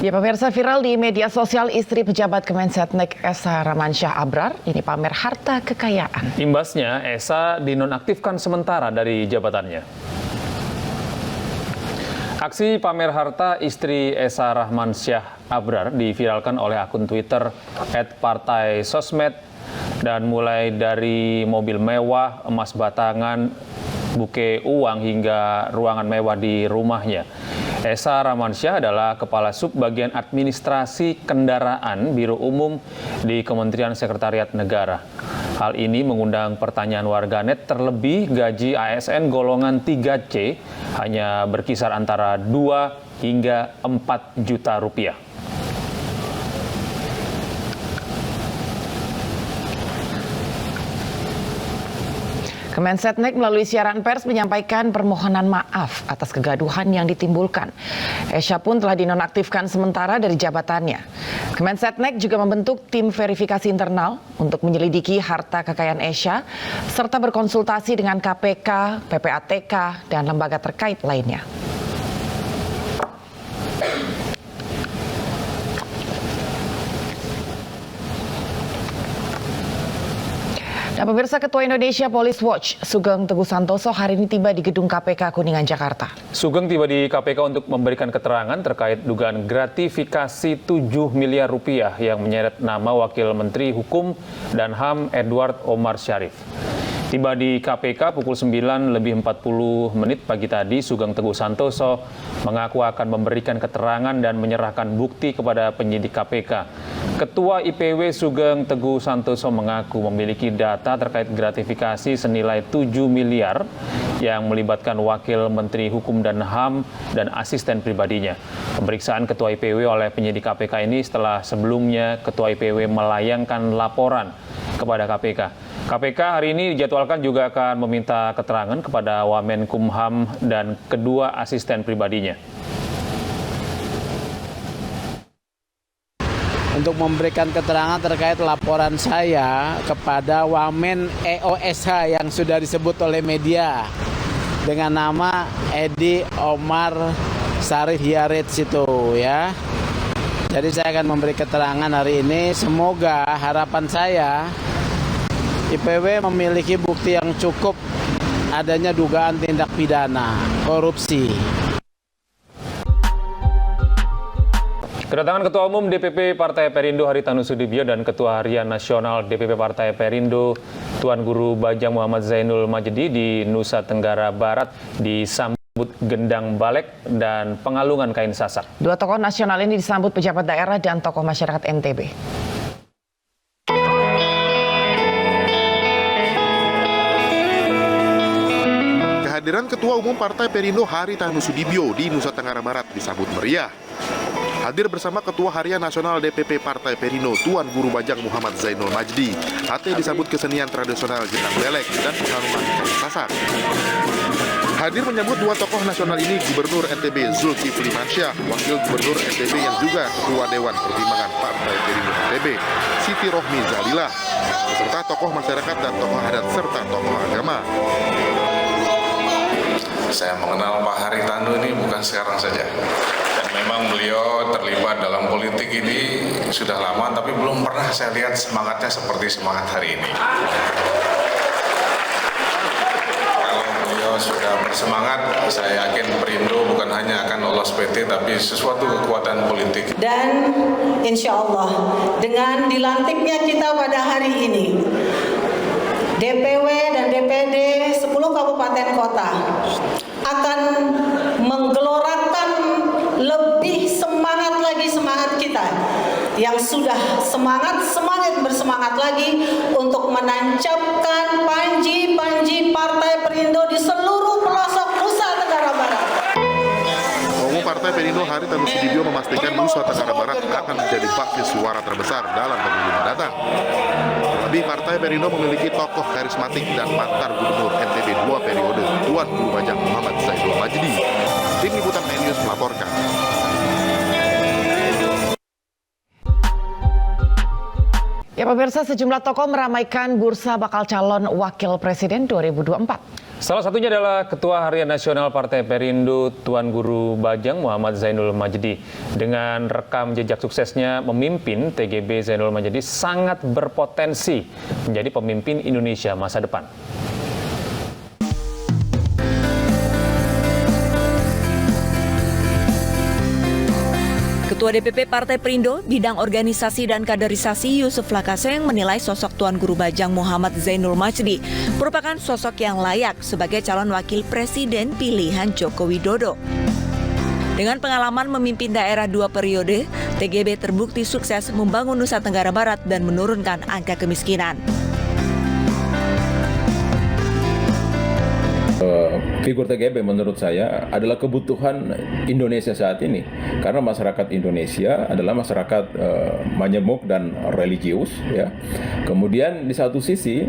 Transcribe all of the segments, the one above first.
Ya pemirsa, viral di media sosial istri pejabat Kemensetnek Esa Ramansyah Abrar ini pamer harta kekayaan. Imbasnya, Esa dinonaktifkan sementara dari jabatannya. Aksi pamer harta istri Esa Ramansyah Abrar diviralkan oleh akun Twitter @partaisosmed dan mulai dari mobil mewah, emas batangan, buke uang hingga ruangan mewah di rumahnya. Esa Ramansyah adalah Kepala Subbagian Administrasi Kendaraan Biro Umum di Kementerian Sekretariat Negara. Hal ini mengundang pertanyaan warganet, terlebih gaji ASN golongan 3C hanya berkisar antara 2 hingga 4 juta rupiah. Kemensetnek melalui siaran pers menyampaikan permohonan maaf atas kegaduhan yang ditimbulkan. Esa pun telah dinonaktifkan sementara dari jabatannya. Kemensetnek juga membentuk tim verifikasi internal untuk menyelidiki harta kekayaan Esa serta berkonsultasi dengan KPK, PPATK, dan lembaga terkait lainnya. Nah, pemirsa, Ketua Indonesia Police Watch Sugeng Teguh Santoso hari ini tiba di gedung KPK Kuningan, Jakarta. Sugeng tiba di KPK untuk memberikan keterangan terkait dugaan gratifikasi 7 miliar rupiah yang menyeret nama Wakil Menteri Hukum dan HAM Edward Omar Syarif. Tiba di KPK pukul 9:40 pagi tadi, Sugeng Teguh Santoso mengaku akan memberikan keterangan dan menyerahkan bukti kepada penyidik KPK. Ketua IPW Sugeng Teguh Santoso mengaku memiliki data terkait gratifikasi senilai 7 miliar yang melibatkan Wakil Menteri Hukum dan HAM dan asisten pribadinya. Pemeriksaan Ketua IPW oleh penyidik KPK ini setelah sebelumnya Ketua IPW melayangkan laporan kepada KPK. KPK hari ini dijadwalkan juga akan meminta keterangan kepada Wamenkumham dan kedua asisten pribadinya. Untuk memberikan keterangan terkait laporan saya kepada Wamen EOSH yang sudah disebut oleh media dengan nama Edi Omar Syarif Hiarits itu ya. Jadi saya akan memberi keterangan hari ini. Semoga harapan saya IPW memiliki bukti yang cukup adanya dugaan tindak pidana korupsi. Kedatangan Ketua Umum DPP Partai Perindo Haritanu Sudibyo dan Ketua Harian Nasional DPP Partai Perindo Tuan Guru Bajang Muhammad Zainul Majdi di Nusa Tenggara Barat disambut gendang balek dan pengalungan kain sasak. Dua tokoh nasional ini disambut pejabat daerah dan tokoh masyarakat NTB. Kehadiran Ketua Umum Partai Perindo Haritanu Sudibyo di Nusa Tenggara Barat disambut meriah. Hadir bersama Ketua Harian Nasional DPP Partai Perindo Tuan Guru Bajang Muhammad Zainul Majdi. HT disambut kesenian tradisional gendang belek dan pengalungan kain sasak. Hadir menyambut dua tokoh nasional ini Gubernur NTB Zulkifli Mansyah, Wakil Gubernur NTB yang juga Ketua Dewan Pertimbangan Partai Perindo NTB Siti Rohmi Zalilah, beserta tokoh masyarakat dan tokoh adat serta tokoh agama. Saya mengenal Pak Haritanu ini bukan sekarang saja. Dan memang beliau terlibat dalam politik ini sudah lama, tapi belum pernah saya lihat semangatnya seperti semangat hari ini. Kalau beliau sudah bersemangat, saya yakin Perindo bukan hanya akan lolos PT, tapi sesuatu kekuatan politik. Dan insya Allah dengan dilantiknya kita pada hari ini, DPW dan DPD 10 kabupaten kota akan menggelorakan lebih semangat lagi semangat kita yang sudah semakin bersemangat lagi untuk menancapkan panji-panji Partai Perindo di seluruh pelosok Nusa Tenggara Barat. Umum Partai Perindo Haritanu Sudibyo memastikan Nusa Tenggara Barat akan menjadi basis suara terbesar dalam pemilu mendatang. Terlebih Partai Perindo memiliki tokoh karismatik dan mantan Gubernur NTB 2 periode Tuan Guru Bajang Muhammad Zainul Majdi. Tim Liputan News melaporkan. Ya pemirsa, sejumlah tokoh meramaikan bursa bakal calon wakil presiden 2024. Salah satunya adalah Ketua Harian Nasional Partai Perindo Tuan Guru Bajang Muhammad Zainul Majdi. Dengan rekam jejak suksesnya memimpin, TGB Zainul Majdi sangat berpotensi menjadi pemimpin Indonesia masa depan. Ketua DPP Partai Perindo, Bidang Organisasi dan Kaderisasi Yusuf Lakaseng menilai sosok Tuan Guru Bajang Muhammad Zainul Majdi merupakan sosok yang layak sebagai calon wakil presiden pilihan Joko Widodo. Dengan pengalaman memimpin daerah 2 periode, TGB terbukti sukses membangun Nusa Tenggara Barat dan menurunkan angka kemiskinan. Figur TGB menurut saya adalah kebutuhan Indonesia saat ini, karena masyarakat Indonesia adalah masyarakat majemuk dan religius, ya. Kemudian di satu sisi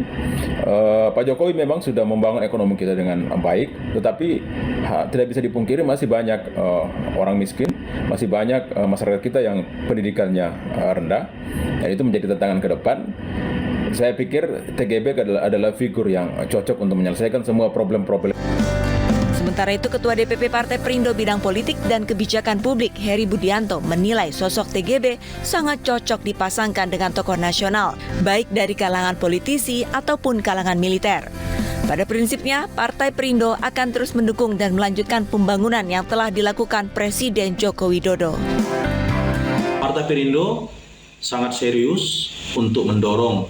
Pak Jokowi memang sudah membangun ekonomi kita dengan baik, tetapi tidak bisa dipungkiri masih banyak orang miskin, masih banyak masyarakat kita yang pendidikannya rendah, dan itu menjadi tantangan ke depan. Saya pikir TGB adalah figur yang cocok untuk menyelesaikan semua problem-problem. Sementara itu, Ketua DPP Partai Perindo Bidang Politik dan Kebijakan Publik Heri Budianto menilai sosok TGB sangat cocok dipasangkan dengan tokoh nasional, baik dari kalangan politisi ataupun kalangan militer. Pada prinsipnya, Partai Perindo akan terus mendukung dan melanjutkan pembangunan yang telah dilakukan Presiden Joko Widodo. Partai Perindo sangat serius untuk mendorong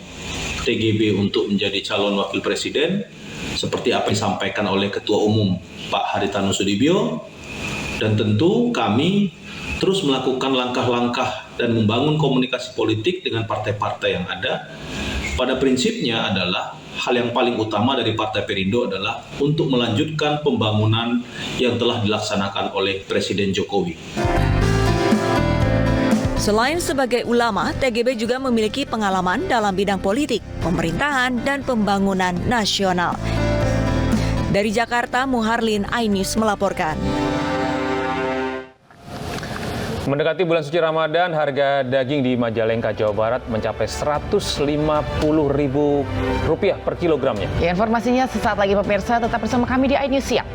TGB untuk menjadi calon wakil presiden seperti apa yang disampaikan oleh Ketua Umum Pak Haritanu Sudibyo, dan tentu kami terus melakukan langkah-langkah dan membangun komunikasi politik dengan partai-partai yang ada. Pada prinsipnya adalah hal yang paling utama dari Partai Perindo adalah untuk melanjutkan pembangunan yang telah dilaksanakan oleh Presiden Jokowi. Selain sebagai ulama, TGB juga memiliki pengalaman dalam bidang politik, pemerintahan, dan pembangunan nasional. Dari Jakarta, Muharlin Ainis melaporkan. Mendekati bulan suci Ramadan, harga daging di Majalengka, Jawa Barat mencapai Rp150.000 per kilogramnya. Ya, informasinya sesaat lagi pemirsa, tetap bersama kami di iNews Siang.